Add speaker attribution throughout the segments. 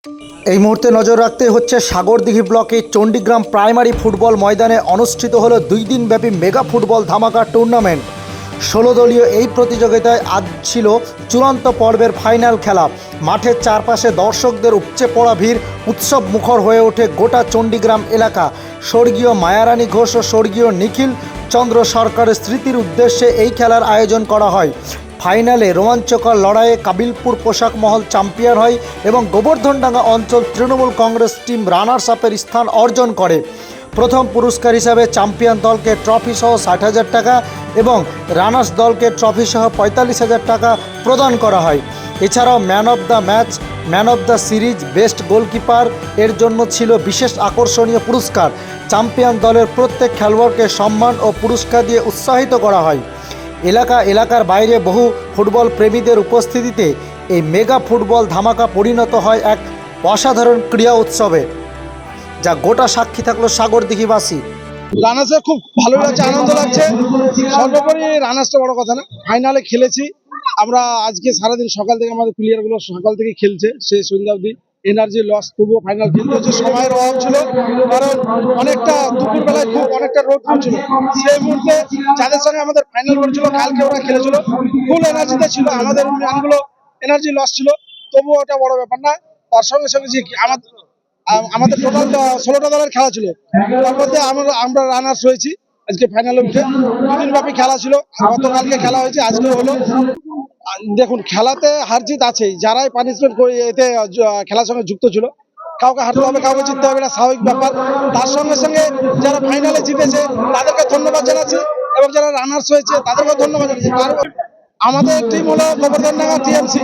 Speaker 1: এই মুহূর্তে নজর রাখতে হচ্ছে সাগরদিঘি ব্লকে চণ্ডীগ্রাম প্রাইমারি ফুটবল ময়দানে অনুষ্ঠিত হলো 2 দিনব্যাপী মেগা ফুটবল ধামাকা টুর্নামেন্ট। 16 দলীয় এই প্রতিযোগিতায় আজ ছিল চূড়ান্ত পর্বের ফাইনাল খেলা। মাঠের চারপাশে দর্শকদের উপচে পড়া ভিড়, উৎসব মুখর হয়ে ওঠে গোটা চণ্ডীগ্রাম এলাকা। স্বর্গীয় মায়ারানী ঘোষ ও স্বর্গীয় নিখিল চন্দ্র সরকারের স্মৃতির উদ্দেশ্যে এই খেলার আয়োজন করা হয়। ফাইনালে রোমাঞ্চকর লড়াইয়ে কাবিলপুর পোশাক মহল চ্যাম্পিয়ন হয় এবং গোবর্ধনডাঙ্গা অঞ্চল তৃণমূল কংগ্রেস টিম রানার্স আপের স্থান অর্জন করে। প্রথম পুরস্কার হিসাবে চ্যাম্পিয়ন দলকে ট্রফি সহ 60,000 টাকা এবং রানার্স দলকে ট্রফি সহ 45,000 টাকা প্রদান করা হয়। এছাড়াও man of the match, man of the series, best goalkeeper এর জন্য ছিল বিশেষ আকর্ষণীয় পুরস্কার। চ্যাম্পিয়ন দলের প্রত্যেক খেলোয়াড়কে সম্মান ও পুরস্কার দিয়ে উৎসাহিত করা হয়। এলাকার বাইরে বহু ফুটবল প্রেমীদের উপস্থিতিতে এই মেগা ফুটবল ধামাকা পরিণত হয় এক অসাধারণ ক্রীড়া উৎসবে, যা গোটা সাক্ষী থাকলো সাগরদিঘিবাসী।
Speaker 2: রানার্সে খুব ভালো লাগছে, আনন্দ লাগছে। সর্বোপরি রানার্সটা বড় কথা না, ফাইনালে খেলেছি আমরা। আজকে সারাদিন সকাল থেকে আমাদের প্লেয়ারগুলো সকাল থেকে খেলছে, সেই সন্ধ্যা অবধি এনার্জি লস, তবুও ফাইনাল খেলতে হচ্ছে। সময়ের অভাব ছিল, কারণ অনেকটা দুপুরবেলায় খুব অনেকটা রোদ পড়ছিল। সেই মুহূর্তে যাদের সঙ্গে আমাদের ফাইনাল করেছিল কালকে ওরা খেলেছিল, ফুল এনার্জিতে ছিল। আমাদের ম্যানগুলো এনার্জি লস ছিল, তবুও ওটা বড় ব্যাপার না। তার সঙ্গে সঙ্গে যে আমাদের টোটাল 16টা দলের খেলা ছিল, তার মধ্যে আমরা রানার্স হয়েছি। আজকে ফাইনালে উঠে 2 দিন ব্যাপী খেলা ছিল, গতকালকে খেলা হয়েছে, আজকে হলো। দেখুন, খেলাতে হার জিত আছেই। যারাই পানিশমেন্ট করে এতে খেলার সঙ্গে যুক্ত ছিল, কাউকে হারতে হবে, কাউকে জিততে হবে, এটা স্বাভাবিক ব্যাপার। তার সঙ্গে সঙ্গে যারা ফাইনালে জিতেছে তাদেরকে ধন্যবাদ জানাচ্ছি এবং যারা রানার্স হয়েছে তাদেরকেও ধন্যবাদ জানাচ্ছি। আমাদের টিম হলো গোবর্ধনডাঙ্গা টিএমসি।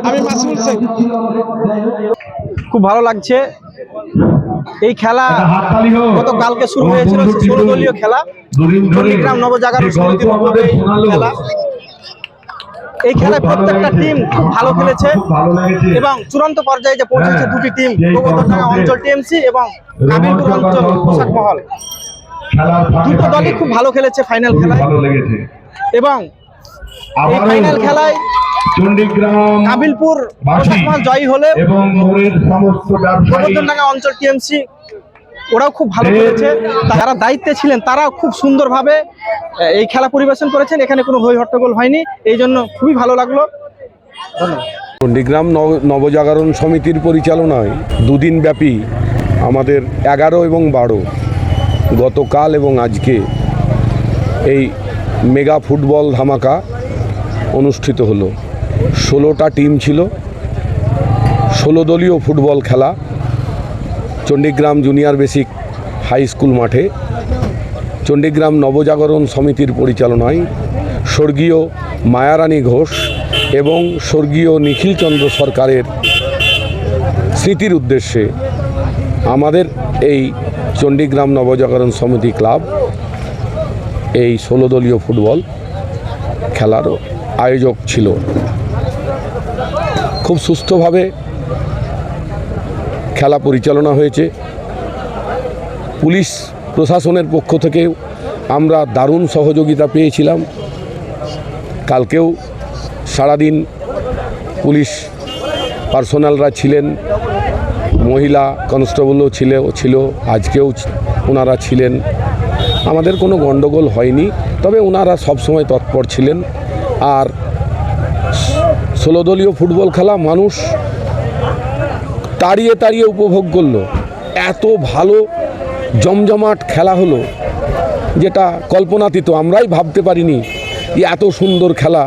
Speaker 2: আমি মাসুল শেখ।
Speaker 3: খুব ভালো লাগছে। এই খেলা গতকালকে শুরু হয়েছিল, 16 দলীয় খেলা, চণ্ডীগ্রাম নবজাগরণ সমিতির উদ্যোগে খেলা। এই খেলায় প্রত্যেকটা টিম খুব ভালো খেলেছে এবং চূড়ান্ত পর্যায়ে যে পৌঁছেছে দুটি টিম, গোবর্ধনডাঙ্গা অঞ্চল টিএমসি এবং কাবিলপুর অঞ্চল পোশাক মহল। দুটো দলই খুব ভালো খেলেছে ফাইনাল খেলায় এবং এই ফাইনাল খেলায় কাবিলপুর পোশাক মহল জয়ী হলে গোবর্ধনডাঙ্গা অঞ্চল টিএমসি ওরাও খুব ভালো খেলেছে। যারা দায়িত্বে ছিলেন তারাও খুব সুন্দরভাবে এই খেলা পরিবেশন করেছেন। এখানে কোনো হই হট্টগোল হয়নি, এই জন্য খুবই ভালো লাগলো।
Speaker 4: চণ্ডীগ্রাম নবজাগরণ সমিতির পরিচালনায় 2 দিন ব্যাপী আমাদের 11 এবং 12 গতকাল এবং আজকে এই মেগা ফুটবল ধামাকা অনুষ্ঠিত হলো। 16টা টিম ছিল, 16 দলীয় ফুটবল খেলা চণ্ডীগ্রাম জুনিয়র বেসিক হাই স্কুল মাঠে। চণ্ডীগ্রাম নবজাগরণ সমিতির পরিচালনায় স্বর্গীয় মায়ারানী ঘোষ এবং স্বর্গীয় নিখিল চন্দ্র সরকারের স্মৃতির উদ্দেশ্যে আমাদের এই চণ্ডীগ্রাম নবজাগরণ সমিতি ক্লাব এই 16 দলীয় ফুটবল খেলার আয়োজক ছিল। খুব সুস্থভাবে খেলা পরিচালনা হয়েছে। পুলিশ প্রশাসনের পক্ষ থেকেও আমরা দারুণ সহযোগিতা পেয়েছিলাম। কালকেও সারাদিন পুলিশ পার্সোনালরা ছিলেন, মহিলা কনস্টেবলও ছিল, আজকেও ওনারা ছিলেন। আমাদের কোনো গণ্ডগোল হয়নি, তবে ওনারা সবসময় তৎপর ছিলেন। আর 16 দলীয় ফুটবল খেলা মানুষ তাড়িয়ে উপভোগ করলো। এত ভালো জমজমাট খেলা হলো যেটা কল্পনাতীত, আমরাই ভাবতে পারিনি যে এত সুন্দর খেলা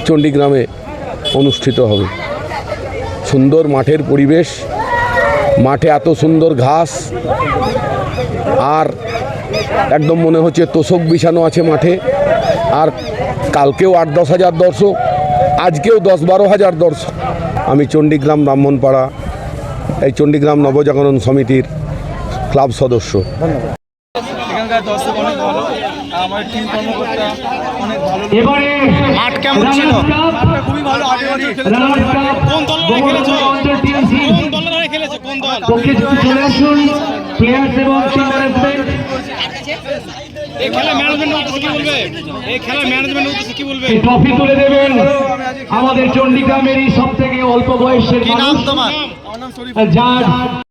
Speaker 4: চণ্ডীগ্রামে অনুষ্ঠিত হবে। সুন্দর মাঠের পরিবেশ, মাঠে এত সুন্দর ঘাস, আর একদম মনে হচ্ছে তোষক বিছানো আছে মাঠে। আর কালকেও 8-10 হাজার দর্শক, আজকেও 10-12 হাজার দর্শক। আমি চণ্ডীগ্রাম ব্রাহ্মণপাড়া এই চণ্ডীগ্রাম নবজাগরণ সমিতির ক্লাব সদস্য।
Speaker 5: এখানকার দর্শক অনেক ভালো, আমার টিম কর্মকর্তা অনেক ভালো।
Speaker 3: মাঠ কেমন ছিল?
Speaker 5: মাঠটা খুবই ভালো। কোন দলের খেলেছে? কোন দলের খেলেছে? কোন দল? এই খেলা ম্যানেজমেন্ট কি বলবে? এই খেলা ম্যানেজমেন্ট কি বলবে?
Speaker 6: ট্রফি তুলে দেবেন আমাদের চণ্ডীগ্রামেরই সবথেকে অল্প বয়সের
Speaker 5: কি নাম
Speaker 6: মানুষ
Speaker 5: তোমার?
Speaker 6: যার